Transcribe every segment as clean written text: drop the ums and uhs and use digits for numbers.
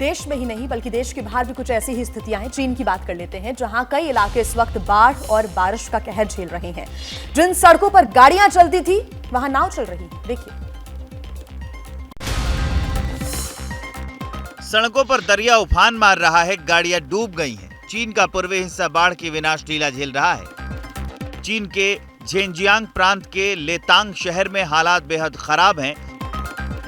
देश में ही नहीं बल्कि देश के बाहर भी कुछ ऐसी ही स्थितियां हैं। चीन की बात कर लेते हैं, जहां कई इलाके इस वक्त बाढ़ और बारिश का कहर झेल रहे हैं। जिन सड़कों पर गाड़ियां चलती थी वहां नाव चल रही है। देखिए, सड़कों पर दरिया उफान मार रहा है, गाड़ियां डूब गई हैं। चीन का पूर्वी हिस्सा बाढ़ की विनाश लीला झेल रहा है। चीन के झेंजियांग प्रांत के लेतांग शहर में हालात बेहद खराब हैं।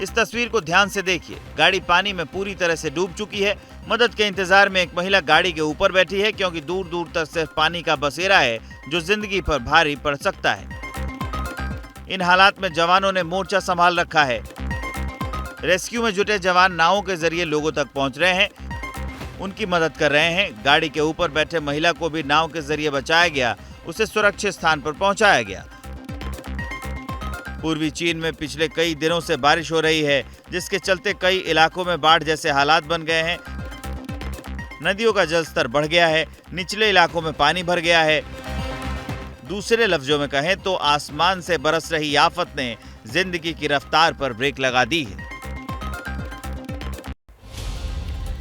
इस तस्वीर को ध्यान से देखिए। गाड़ी पानी में पूरी तरह से डूब चुकी है। मदद के इंतजार में एक महिला गाड़ी के ऊपर बैठी है, क्योंकि दूर दूर तक सिर्फ पानी का बसेरा है जो जिंदगी पर भारी पड़ सकता है। इन हालात में जवानों ने मोर्चा संभाल रखा है। रेस्क्यू में जुटे जवान नावों के जरिए लोगों तक पहुंच रहे हैं, उनकी मदद कर रहे हैं। गाड़ी के ऊपर बैठे महिला को भी नाव के जरिए बचाया गया, उसे सुरक्षित स्थान पर पहुंचाया गया। पूर्वी चीन में पिछले कई दिनों से बारिश हो रही है, जिसके चलते कई इलाकों में बाढ़ जैसे हालात बन गए हैं। नदियों का जलस्तर बढ़ गया है, निचले इलाकों में पानी भर गया है। दूसरे लफ्जों में कहें तो आसमान से बरस रही आफत ने जिंदगी की रफ्तार पर ब्रेक लगा दी है।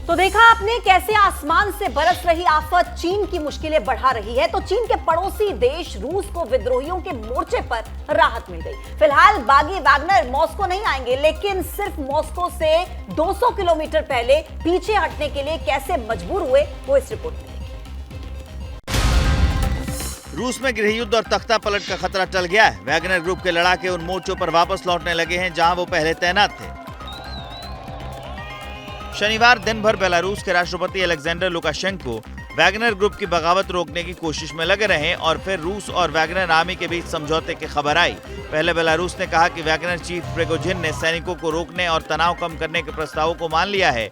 तो देखा आपने कैसे आसमान से बरस रही आफत चीन की मुश्किलें बढ़ा रही है। तो चीन के पड़ोसी देश रूस को विद्रोहियों के मोर्चे पर राहत मिल गई। फिलहाल बागी वैगनर मॉस्को नहीं आएंगे, लेकिन सिर्फ मॉस्को से 200 किलोमीटर पहले पीछे हटने के लिए कैसे मजबूर हुए, वो इस रिपोर्ट में। रूस में गृहयुद्ध और तख्ता पलट का खतरा टल गया है। वैगनर ग्रुप के लड़ाके उन मोर्चों पर वापस लौटने लगे हैं जहां वो पहले तैनात थे। शनिवार दिन भर बेलारूस के राष्ट्रपति अलेक्जेंडर लुकाशेंको वैगनर ग्रुप की बगावत रोकने की कोशिश में लगे रहे और फिर रूस और वैगनर आर्मी के बीच समझौते की खबर आई। पहले बेलारूस ने कहा कि वैगनर चीफ प्रिगोजिन ने सैनिकों को रोकने और तनाव कम करने के प्रस्तावों को मान लिया है।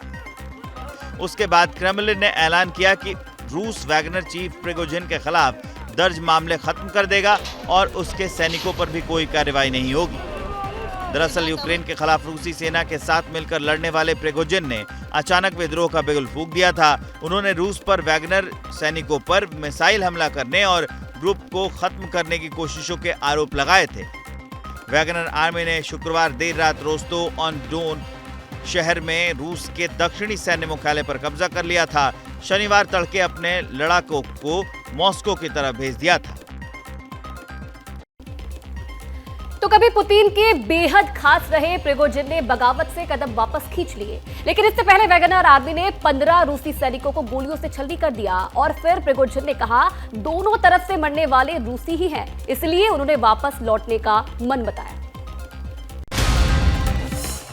उसके बाद क्रेमलिन ने ऐलान किया कि रूस वैगनर चीफ प्रिगोजिन के खिलाफ दर्ज मामले खत्म कर देगा और उसके सैनिकों पर भी कोई कार्रवाई नहीं होगी। दरअसल यूक्रेन के खिलाफ रूसी सेना के साथ मिलकर लड़ने वाले प्रिगोजिन ने अचानक विद्रोह का बिगुल फूंक दिया था। उन्होंने रूस पर वैगनर सैनिकों पर मिसाइल हमला करने और ग्रुप को खत्म करने की कोशिशों के आरोप लगाए थे। वैगनर आर्मी ने शुक्रवार देर रात रोस्तोव ऑन डोन शहर में रूस के दक्षिणी सैन्य मुख्यालय पर कब्जा कर लिया था। शनिवार तड़के अपने लड़ाकों को मॉस्को की तरफ भेज दिया था। तो कभी पुतिन के बेहद खास रहे प्रिगोजिन ने बगावत से कदम वापस खींच लिए, लेकिन इससे पहले वैगनर आर्मी ने 15 रूसी सैनिकों को गोलियों से छल्ली कर दिया और फिर प्रिगोजिन ने कहा दोनों तरफ से मरने वाले रूसी ही हैं, इसलिए उन्होंने वापस लौटने का मन बताया।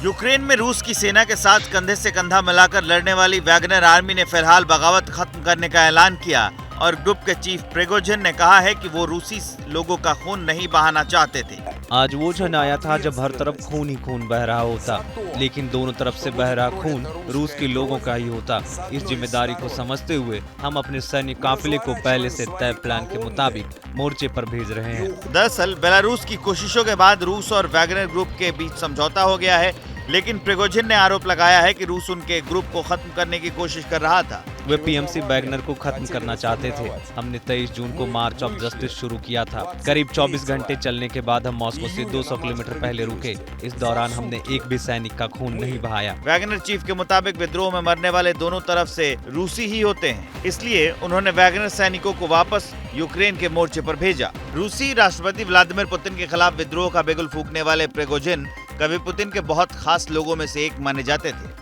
यूक्रेन में रूस की सेना के साथ कंधे से कंधा मिलाकर लड़ने वाली वैगनर आर्मी ने फिलहाल बगावत खत्म करने का ऐलान किया और ग्रुप के चीफ प्रिगोजिन ने कहा है कि वो रूसी लोगों का खून नहीं बहाना चाहते थे। आज वो क्षण आया था जब हर तरफ खून ही खून बह रहा होता, लेकिन दोनों तरफ से बह रहा खून रूस के लोगों का ही होता। इस जिम्मेदारी को समझते हुए हम अपने सैन्य काफिले को पहले से तय प्लान के मुताबिक मोर्चे पर भेज रहे हैं। दरअसल बेलारूस की कोशिशों के बाद रूस और वैगनर ग्रुप के बीच समझौता हो गया है, लेकिन प्रिगोजिन ने आरोप लगाया है कि रूस उनके ग्रुप को खत्म करने की कोशिश कर रहा था। वे पीएमसी वैगनर को खत्म करना चाहते थे। हमने 23 जून को मार्च ऑफ जस्टिस शुरू किया था। करीब 24 घंटे चलने के बाद हम मॉस्को से 200 किलोमीटर पहले रुके। इस दौरान हमने एक भी सैनिक का खून नहीं बहाया। वैगनर चीफ के मुताबिक विद्रोह में मरने वाले दोनों तरफ से रूसी ही होते हैं, इसलिए उन्होंने वैगनर सैनिकों को वापस यूक्रेन के मोर्चे पर भेजा। रूसी राष्ट्रपति व्लादिमीर पुतिन के खिलाफ विद्रोह का बिगुल फूंकने वाले प्रिगोजिन कभी पुतिन के बहुत खास लोगों में से एक माने जाते थे।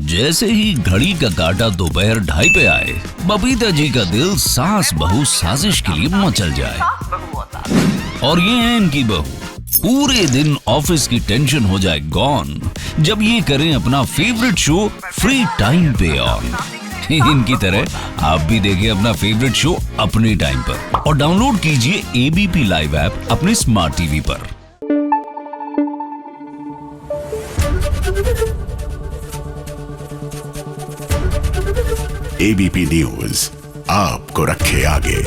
जैसे ही घड़ी का काटा दोपहर 2:30 पे आए, बबीता जी का दिल सास बहू साजिश के लिए मचल जाए। और ये है इनकी बहू, पूरे दिन ऑफिस की टेंशन हो जाए गॉन जब ये करें अपना फेवरेट शो फ्री टाइम पे ऑन। इनकी तरह आप भी देखें अपना फेवरेट शो अपने टाइम पर और डाउनलोड कीजिए ABP लाइव ऐप अपने स्मार्ट टीवी पर। ABP न्यूज आपको रखे आगे।